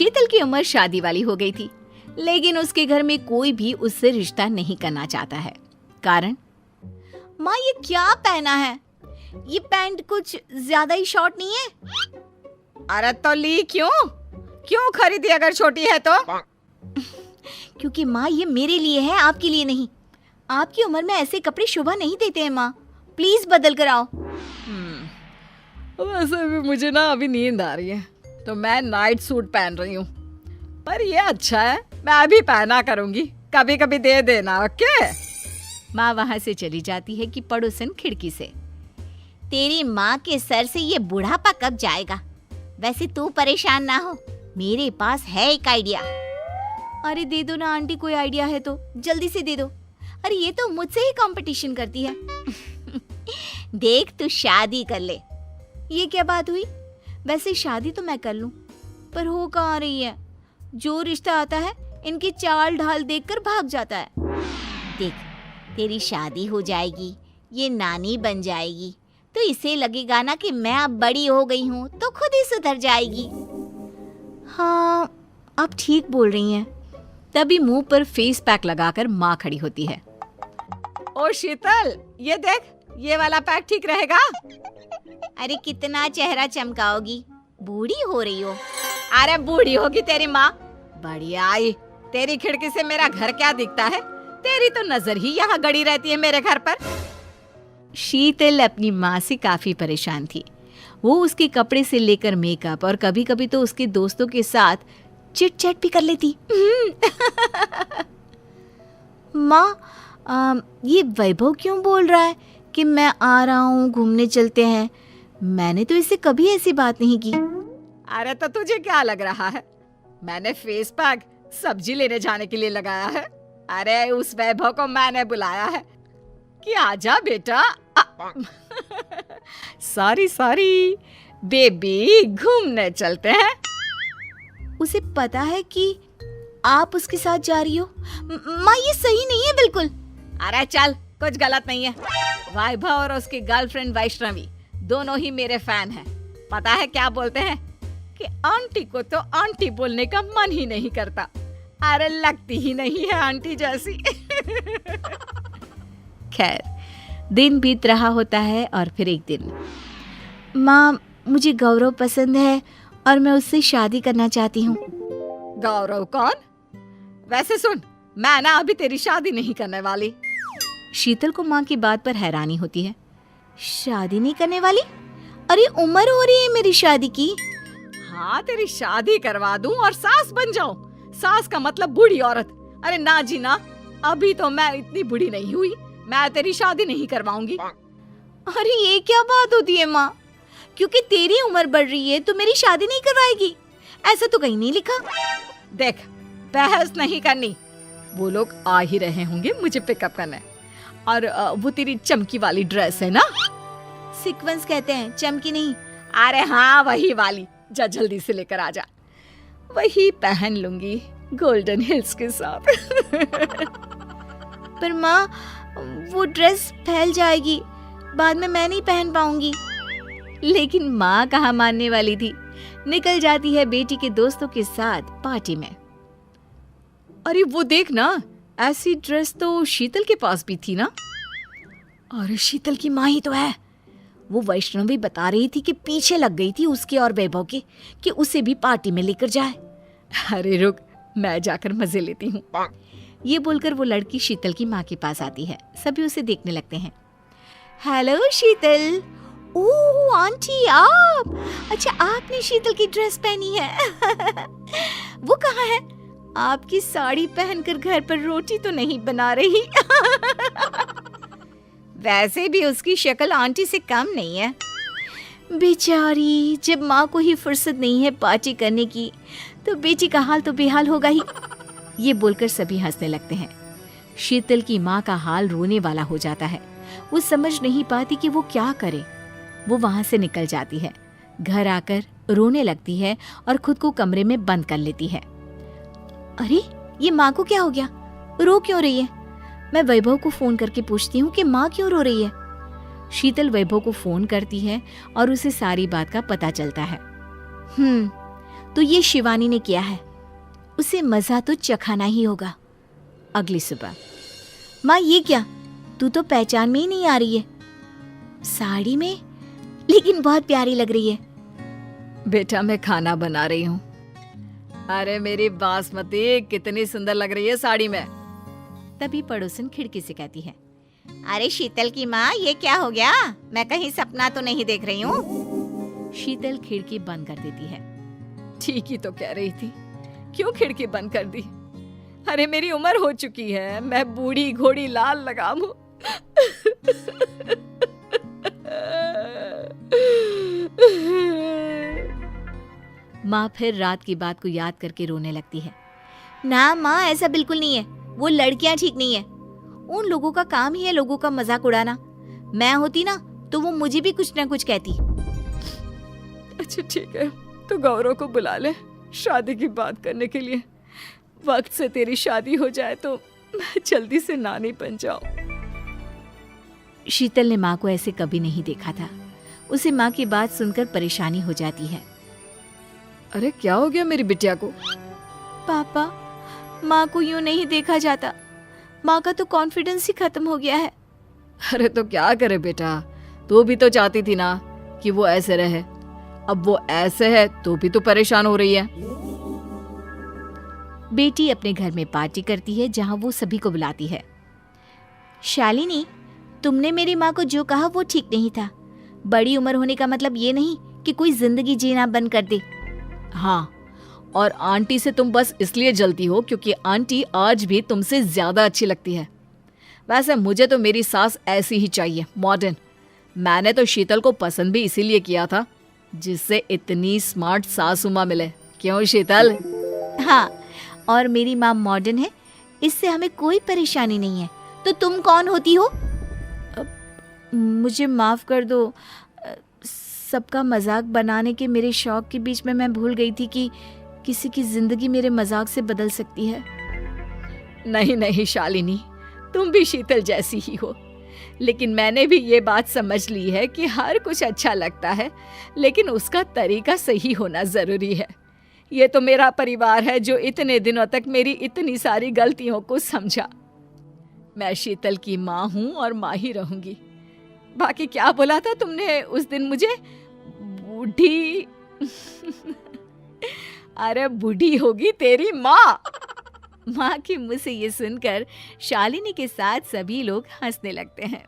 शीतल की उम्र शादी वाली हो गई थी, लेकिन उसके घर में कोई भी उससे रिश्ता नहीं करना चाहता है। कारण, माँ ये क्या पहना है? ये पैंट कुछ ज्यादा ही शॉर्ट नहीं है? अरे तो ली क्यों खरीदी अगर छोटी है तो? क्योंकि माँ ये मेरे लिए है, आपके लिए नहीं। आपकी उम्र में ऐसे कपड़े शोभा नहीं देते हैं माँ, प्लीज बदल कर आओ। वैसे भी मुझे ना अभी नींद आ रही है, तो मैं नाइट सूट पहन रही हूँ। पर ये अच्छा है, मैं अभी पहना करूँगी, कभी कभी दे देना, ओके? माँ वहाँ से चली जाती है कि पड़ोसन खिड़की से, तेरी माँ के सर से ये बुढ़ापा कब जाएगा? वैसे तू परेशान ना हो, मेरे पास है एक आइडिया। अरे दे दो ना आंटी, कोई आइडिया है तो जल्दी से दे दो। अरे ये तो मुझसे ही कंपटीशन करती है। देख तू शादी कर ले। ये क्या बात हुई? वैसे शादी तो मैं कर लूं, पर हो कहाँ रही है। जो रिश्ता आता है इनकी चाल ढाल देखकर भाग जाता है। देख तेरी शादी हो जाएगी, ये नानी बन जाएगी, तो इसे लगेगा ना कि मैं अब बड़ी हो गई हूँ, तो खुद ही सुधर जाएगी। हाँ आप ठीक बोल रही हैं। तभी मुंह पर फेस पैक लगाकर माँ खड़ी होती है। ओ शीतल, ये देख, ये वाला पैक ठीक रहेगा? अरे कितना चेहरा चमकाओगी, बूढ़ी हो रही हो। अरे बूढ़ी होगी तेरी माँ, बढ़िया आई। तेरी खिड़की से मेरा घर क्या दिखता है? तेरी तो नजर ही यहाँ गड़ी रहती है मेरे घर पर। शीतल अपनी माँ से काफी परेशान थी। वो उसके कपड़े से लेकर मेकअप और कभी कभी तो उसके दोस्तों के साथ चिट चैट भी कर लेती। माँ ये वैभव क्यों बोल रहा है कि मैं आ रहा हूँ, घूमने चलते हैं? मैंने तो इससे कभी ऐसी बात नहीं की। अरे तो तुझे क्या लग रहा है, मैंने फेस पैक सब्जी लेने जाने के लिए लगाया है? अरे उस वैभव को मैंने बुलाया है कि आजा बेटा। सॉरी बेबी, घूमने चलते हैं। उसे पता है कि आप उसके साथ जा रही हो? माँ ये सही नहीं है बिल्कुल। अरे चल, कुछ गलत नहीं है। वैभव और उसकी गर्लफ्रेंड वैष्णवी दोनों ही मेरे फैन हैं। पता है क्या बोलते हैं कि आंटी को तो आंटी बोलने का मन ही नहीं करता। अरे लगती ही नहीं है आंटी जैसी। खैर दिन बीत रहा होता है और फिर एक दिन, माँ मुझे गौरव पसंद है और मैं उससे शादी करना चाहती हूँ। गौरव कौन? वैसे सुन, मैं ना अभी तेरी शादी नहीं करने वाली। शीतल को माँ की बात पर हैरानी होती है। शादी नहीं करने वाली? अरे उम्र हो रही है मेरी शादी की। हाँ तेरी शादी करवा दूं और सास बन जाऊं। सास का मतलब बूढ़ी औरत। अरे ना जी ना, अभी तो मैं इतनी बूढ़ी नहीं हुई, मैं तेरी शादी नहीं करवाऊंगी। अरे ये क्या बात होती है माँ? क्योंकि तेरी उम्र बढ़ रही है तो मेरी शादी नहीं करवाएगी, ऐसा तो कहीं नहीं लिखा। देख बहस नहीं करनी, वो लोग आ ही रहे होंगे मुझे पिकअप करने। और वो तेरी चमकी वाली ड्रेस है ना? सीक्वेंस कहते हैं, चमकी नहीं। अरे हाँ वही वाली, जा जल्दी से लेकर आ जा। वही पहन लूंगी गोल्डन हिल्स के साथ। पर माँ वो ड्रेस फैल जाएगी, बाद में मैं नहीं पहन पाऊंगी। लेकिन माँ कहाँ मानने वाली थी, निकल जाती है बेटी के दोस्तों के साथ पार्टी में। अरे वो देख ना, ऐसी ड्रेस तो शीतल के पास भी थी ना? अरे शीतल की माँ ही तो है। वो वैष्णवी बता रही थी कि पीछे लग गई थी उसके और वैभव के कि उसे भी पार्टी में लेकर जाए। अरे रुक, मैं जाकर मजे लेती हूँ। ये बोलकर वो लड़की शीतल की माँ के पास आती है। सभी उसे देखने लगते हैं। हेलो शीतल। ओह आंटी आप, अच्छा आपने शीतल की ड्रेस पहनी है। वो कहाँ है? आपकी साड़ी पहनकर घर पर रोटी तो नहीं बना रही। वैसे भी उसकी शक्ल आंटी से कम नहीं है। बेचारी, जब माँ को ही फुर्सत नहीं है पार्टी करने की, तो बेटी का हाल तो बेहाल होगा ही। ये बोलकर सभी हंसने लगते हैं। शीतल की माँ का हाल रोने वाला हो जाता है। वो समझ नहीं पाती कि वो क्या करे। वो वहां से निकल जाती है, घर आकर रोने लगती है और खुद को कमरे में बंद कर लेती है। अरे ये माँ को क्या हो गया, रो क्यों रही है? मैं वैभव को फोन करके पूछती हूँ कि माँ क्यों रो रही है। शीतल वैभव को फोन करती है और उसे सारी बात का पता चलता है। तो ये शिवानी ने किया है, उसे मजा तो चखाना ही होगा। अगली सुबह, माँ ये क्या, तू तो पहचान में ही नहीं आ रही है। साड़ी में, लेकिन बहुत प्यारी लग रही है। बेटा मैं खाना बना रही हूँ। अरे मेरी बासमती कितनी सुंदर लग रही है साड़ी में। तभी पड़ोसन खिड़की से कहती है, अरे शीतल की माँ, ये क्या हो गया? मैं कहीं सपना तो नहीं देख रही हूँ। शीतल खिड़की बंद कर देती है। ठीक ही तो कह रही थी, क्यों खिड़की बंद कर दी? अरे मेरी उम्र हो चुकी है, मैं बूढ़ी घोड़ी लाल लगाम हूँ। माँ फिर रात की बात को याद करके रोने लगती है। ना माँ, ऐसा बिल्कुल नहीं है, वो लड़कियां ठीक नहीं है। उन लोगों का काम ही है लोगों का मजाक उड़ाना। मैं होती ना तो वो मुझे भी कुछ ना कुछ कहती। अच्छा ठीक है, तो गौरव को बुला ले शादी की बात करने के लिए। वक्त से तेरी शादी हो जाए तो मैं जल्दी से नानी बन जाऊं। शीतल ने माँ को ऐसे कभी नहीं देखा था। उसे माँ की बात सुनकर परेशानी हो जाती है। अरे क्या हो गया मेरी बिटिया को? पापा, माँ को यूं नहीं देखा जाता। माँ का तो कॉन्फिडेंस ही खत्म हो गया है। अरे तो क्या करे बेटा, तू भी तो चाहती थी ना कि वो ऐसे रहे। अब वो ऐसे है तो भी तो परेशान हो रही है। बेटी अपने घर में पार्टी करती है जहाँ वो सभी को बुलाती है। शालिनी, तुमने मेरी माँ को जो कहा वो ठीक नहीं था। बड़ी उम्र होने का मतलब ये नहीं कि कोई जिंदगी जीना बंद कर दे। हाँ, और आंटी से तुम बस इसलिए जलती हो क्योंकि आंटी आज भी तुमसे ज्यादा अच्छी लगती है। वैसे मुझे तो मेरी सास ऐसी ही चाहिए, मॉडर्न। मैंने तो शीतल को पसंद भी इसीलिए किया था जिससे इतनी स्मार्ट सासू माँ मिले। क्यों शीतल? हाँ, और मेरी माँ मॉडर्न है, इससे हमें कोई परेशानी नहीं है। तो तुम कौन होती हो? मुझे माफ कर दो। सबका मजाक बनाने के मेरे शौक के बीच में मैं भूल गई थी कि किसी की जिंदगी मेरे मजाक से बदल सकती है। नहीं नहीं शालिनी, तुम भी शीतल जैसी ही हो। लेकिन मैंने भी ये बात समझ ली है कि हर कुछ अच्छा लगता है, लेकिन उसका तरीका सही होना जरूरी है। ये तो मेरा परिवार है जो इतने दिनों तक मेरी इतनी सारी गलतियों को समझा। मैं शीतल की माँ हूँ और माँ ही रहूंगी। बाकी क्या बोला था तुमने उस दिन मुझे? बूढ़ी? अरे बूढ़ी होगी तेरी माँ। माँ के मुंह से ये सुनकर शालिनी के साथ सभी लोग हंसने लगते हैं।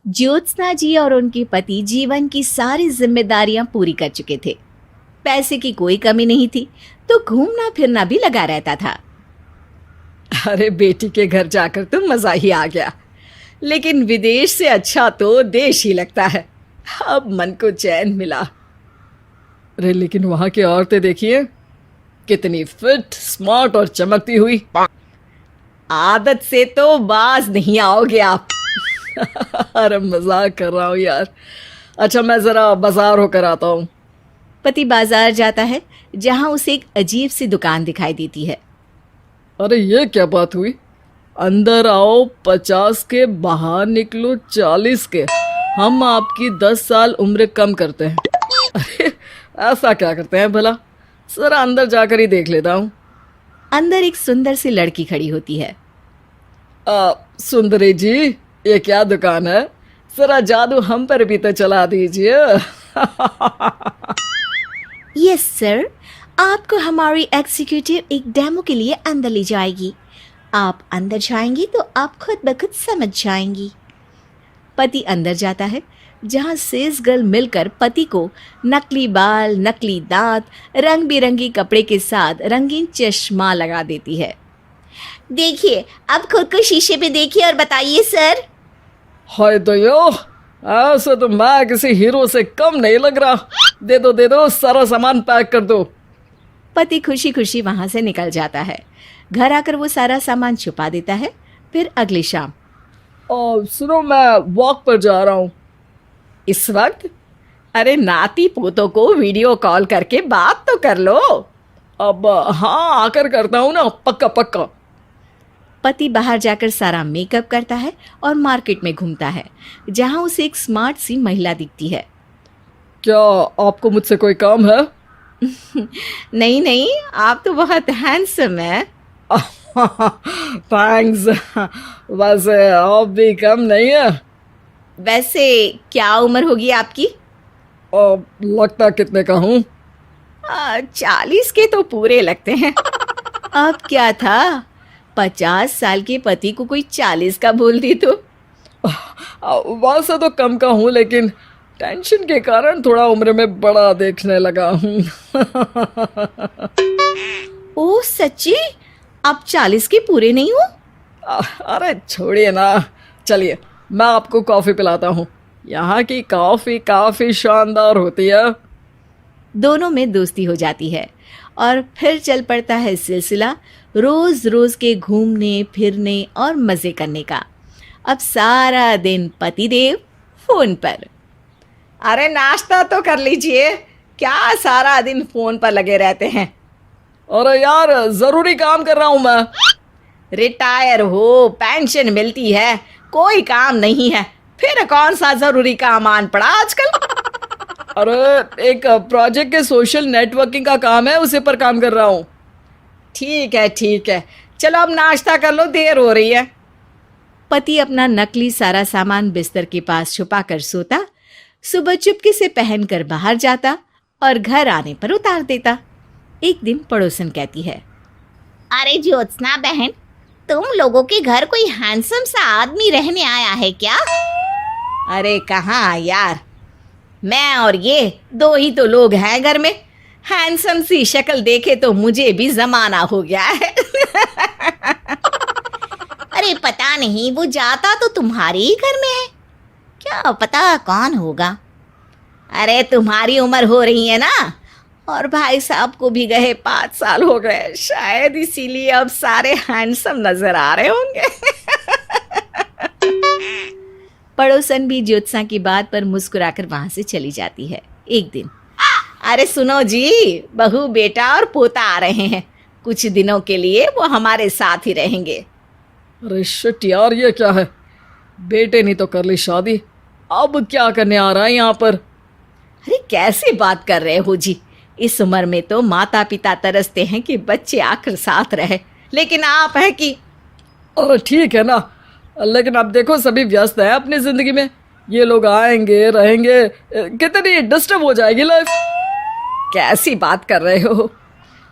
ज्योत्सना जी और उनके पति जीवन की सारी जिम्मेदारियां पूरी कर चुके थे। पैसे की कोई कमी नहीं थी, तो घूमना फिरना भी लगा रहता था। अरे बेटी के घर जाकर तो मजा ही आ गया, लेकिन विदेश से अच्छा तो देश ही लगता है। अब मन को चैन मिला। अरे लेकिन वहां की औरतें देखिए, कितनी फिट, स्मार्ट और चमकती हुई। आदत से तो बाज नहीं आओगे आप। अरे मजाक कर रहा हूँ यार। अच्छा मैं जरा बाजार होकर आता हूँ। पति बाजार जाता है जहाँ उसे एक अजीब सी दुकान दिखाई देती है। अरे ये क्या बात हुई? अंदर आओ 50 के, बाहर निकलो 40 के। हम आपकी 10 साल उम्र कम करते हैं। अरे ऐसा क्या करते हैं भला? जरा अंदर जाकर ही देख लेता हूँ। अंदर एक सुंदर सी लड़की खड़ी होती है। सुंदरी जी, ये क्या दुकान है? जरा जादू हम पर भी तो चला दीजिए। यस सर, आपको हमारी एग्जीक्यूटिव एक डेमो के लिए अंदर ले जाएगी। आप अंदर जाएंगी तो आप खुद ब खुद समझ जाएंगी। पति अंदर जाता है जहाँ सेल्स गर्ल मिलकर पति को नकली बाल, नकली दांत, रंग बिरंगी कपड़े के साथ रंगीन चश्मा लगा देती है। देखिए, अब खुद को शीशे पे देखिए और बताइए सर। हाय दयो, ऐसे तो मैं किसी हीरो से कम नहीं लग रहा। दे दो, सारा सामान पैक कर दो। पति खुशी खुशी वहां से निकल जाता है। घर आकर वो सारा सामान छुपा देता है। फिर अगली शाम, सुनो मैं वॉक पर जा रहा हूँ। इस वक्त? अरे नाती पोतों को वीडियो कॉल करके बात तो कर लो। अब हाँ, आकर करता हूँ ना, पक्का पक्का। पति बाहर जाकर सारा मेकअप करता है और मार्केट में घूमता है जहाँ उसे एक स्मार्ट सी महिला दिखती है। क्या आपको मुझसे कोई काम है? नहीं नहीं, आप तो बहुत हैंडसम हैं। थैंक्स। वैसे आप भी कम नहीं है। वैसे क्या उम्र होगी आपकी? लगता कितने का हूँ? 40 के तो पूरे लगते हैं। अब क्या था, 50 साल के पति को कोई 40 का बोल दी तो। वैसे तो कम का हूँ, लेकिन टेंशन के कारण थोड़ा उम्र में बड़ा देखने लगा हूँ। ओ सच्ची, आप 40 के पूरे नहीं हो? अरे छोड़िए ना, चलिए मैं आपको कॉफ़ी पिलाता हूँ। यहाँ की कॉफ़ी काफ़ी शानदार होती है। दोनों में दोस्ती हो जाती है और फिर चल पड़ता है सिलसिला रोज रोज के घूमने फिरने और मजे करने का। अब सारा दिन पतिदेव फोन पर। अरे नाश्ता तो कर लीजिए, क्या सारा दिन फोन पर लगे रहते हैं? अरे यार, ज़रूरी काम कर रहा हूँ मैं। रिटायर हो, पेंशन मिलती है, कोई काम नहीं है, फिर कौन सा जरूरी काम आन पड़ा आजकल? अरे एक प्रोजेक्ट के सोशल नेटवर्किंग का काम है, उसी पर काम कर रहा हूँ। ठीक है, चलो अब नाश्ता कर लो, देर हो रही है। पति अपना नकली सारा सामान बिस्तर के पास छुपा कर सोता, सुबह चुपके से पहनकर बाहर जाता और घर आने पर उतार देता। एक दिन पड़ोसन कहती है, अरे ज्योत्सना बहन, तुम लोगों के घर कोई हैंडसम सा आदमी रहने आया है क्या? अरे कहाँ यार, मैं और ये दो ही तो लोग हैं घर में। हैंडसम सी शक्ल देखे तो मुझे भी जमाना हो गया है। अरे पता नहीं, वो जाता तो तुम्हारे ही घर में है, क्या पता कौन होगा। अरे तुम्हारी उम्र हो रही है ना, और भाई साहब को भी गए 5 साल हो गए, शायद इसीलिए अब सारे हैंडसम नजर आ रहे होंगे। पड़ोसन भी ज्योत्सना की बात पर मुस्कुराकर वहां से चली जाती है। एक दिन, अरे सुनो जी, बहू बेटा और पोता आ रहे हैं, कुछ दिनों के लिए वो हमारे साथ ही रहेंगे। अरे शिट यार, ये क्या है? बेटे ने तो कर ली शादी, अब क्या करने आ रहा है यहाँ पर? अरे कैसी बात कर रहे हो जी, इस उम्र में तो माता पिता तरसते हैं कि बच्चे आखिर साथ रहे, लेकिन आप है कि। अरे ठीक है ना, लेकिन अब देखो सभी व्यस्त हैं अपनी जिंदगी में, ये लोग आएंगे रहेंगे, कितनी डिस्टर्ब हो जाएगी लाइफ। कैसी बात कर रहे हो?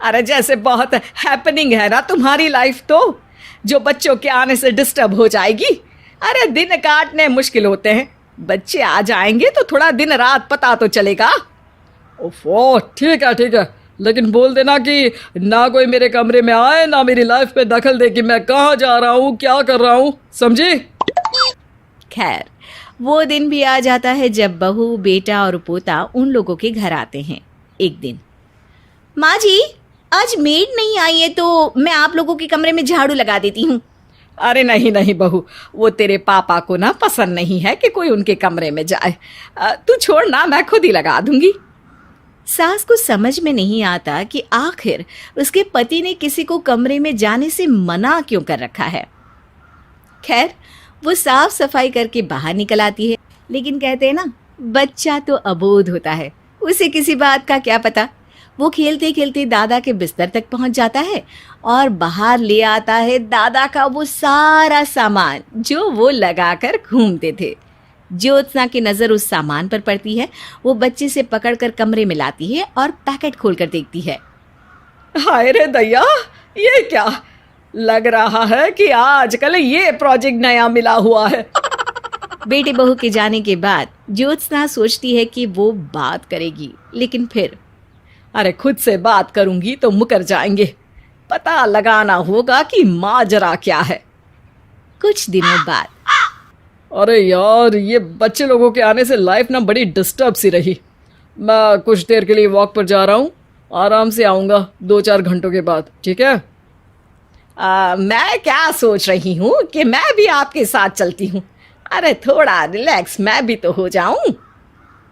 अरे जैसे बहुत हैपनिंग है ना तुम्हारी लाइफ, तो जो बच्चों के आने से डिस्टर्ब हो जाएगी। अरे दिन काटने मुश्किल होते हैं, बच्चे आ जाएंगे तो थोड़ा दिन रात पता तो चलेगा। ओफो, ठीक है, लेकिन बोल देना कि ना कोई मेरे कमरे में आए, ना मेरी लाइफ पे दखल दे कि मैं कहाँ जा रहा हूँ, क्या कर रहा हूँ, समझी? खैर, वो दिन भी आ जाता है जब बहू बेटा और पोता उन लोगों के घर आते हैं। एक दिन, माँ जी आज मेड नहीं आई है तो मैं आप लोगों के कमरे में झाड़ू लगा देती हूँ। अरे नहीं बहू, वो तेरे पापा को ना पसंद नहीं है कि कोई उनके कमरे में जाए, तू छोड़ ना, मैं खुद ही लगा दूंगी। सास को समझ में नहीं आता कि आखिर उसके पति ने किसी को कमरे में जाने से मना क्यों कर रखा है। खैर, वो साफ सफाई करके बाहर निकल आती है, लेकिन कहते हैं ना, बच्चा तो अबोध होता है, उसे किसी बात का क्या पता। वो खेलते खेलते दादा के बिस्तर तक पहुंच जाता है और बाहर ले आता है दादा का वो सारा सामान जो वो लगाकर घूमते थे। ज्योत्सना की नज़र उस सामान पर पड़ती है। वो बच्चे से पकड़कर कमरे में लाती है और पैकेट खोलकर देखती है। हाय रे दैया, ये क्या? लग रहा है कि आजकल ये प्रोजेक्ट नया मिला हुआ है। बेटे बहू के जाने के बाद ज्योत्सना सोचती है कि वो बात करेगी, लेकिन फिर अरे खुद से बात करूंगी तो मुकर जाएंगे, पता लगाना होगा कि माजरा क्या है। कुछ दिनों बाद, अरे यार, ये बच्चे लोगों के आने से लाइफ ना बड़ी डिस्टर्ब सी रही। मैं कुछ देर के लिए वॉक पर जा रहा हूँ, आराम से आऊँगा 2-4 घंटों के बाद, ठीक है? मैं क्या सोच रही हूँ कि मैं भी आपके साथ चलती हूँ। अरे थोड़ा रिलैक्स मैं भी तो हो जाऊँ।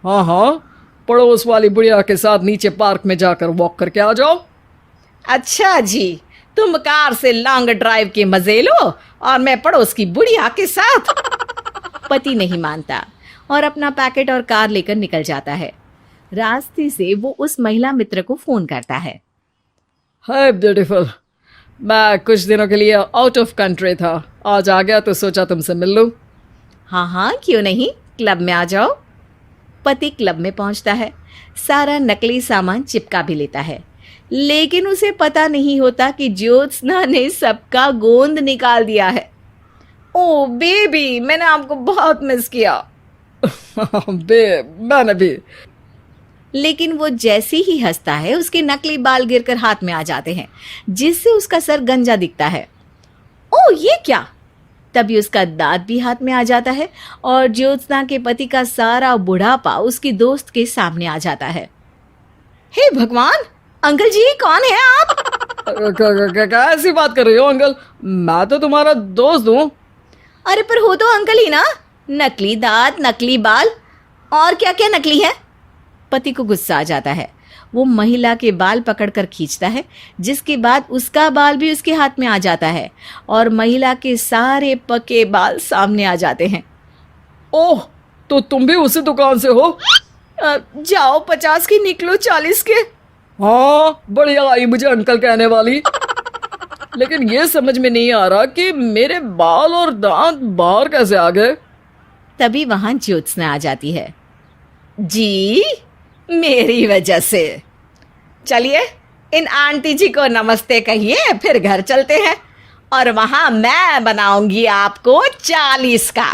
हाँ, पड़ोस वाली बुढ़िया के साथ नीचे पार्क में जाकर वॉक करके आ जाओ। अच्छा जी, तुम कार से लॉन्ग ड्राइव के मजे लो और मैं पड़ोस की बुढ़िया के साथ। पति नहीं मानता और अपना पैकेट और कार लेकर निकल जाता है। रास्ते से वो उस महिला मित्र को फोन करता है। हाय ब्यूटीफुल, मैं कुछ दिनों के लिए आउट ऑफ कंट्री था, आज आ गया तो सोचा तुमसे मिल लूं। हाँ हाँ क्यों नहीं, क्लब में आ जाओ। पति क्लब में पहुंचता है, सारा नकली सामान चिपका भी लेता है, लेकिन उसे पता नहीं होता कि ज्योत्सना ने सबका गोंद निकाल दिया है। ओ बेबी, मैंने आपको बहुत मिस किया। मैंने भी। लेकिन वो जैसे ही हंसता है उसके नकली बाल गिरकर हाथ में आ जाते हैं, जिससे उसका सर गंजा दिखता है। ओ ये क्या! तभी उसका दांत भी हाथ में आ जाता है और ज्योत्सना के पति का सारा बुढ़ापा उसकी दोस्त के सामने आ जाता है। हे भगवान, अंकल जी कौन है आप? क्या ऐसी बात कर रही हो अंकल, मैं तो तुम्हारा दोस्त हूँ। अरे पर हो तो अंकल ही ना, नकली दांत, नकली बाल और क्या क्या नकली है। पति को गुस्सा आ जाता है, वो महिला के बाल पकड़कर खींचता है, जिसके बाद उसका बाल भी उसके हाथ में आ जाता है और महिला के सारे पके बाल सामने आ जाते हैं। ओह, तो तुम भी उसी दुकान से हो? जाओ 50 की निकलो 40 के। हाँ, बढ़िया आई मुझे अंकल कहने वाली। लेकिन ये समझ में नहीं आ रहा कि मेरे बाल और दांत बाहर कैसे आ गए। तभी वहां ज्योत्सना आ जाती है। जी, मेरी वजह से। चलिए इन आंटी जी को नमस्ते कहिए, फिर घर चलते हैं और वहां मैं बनाऊंगी आपको 40 का।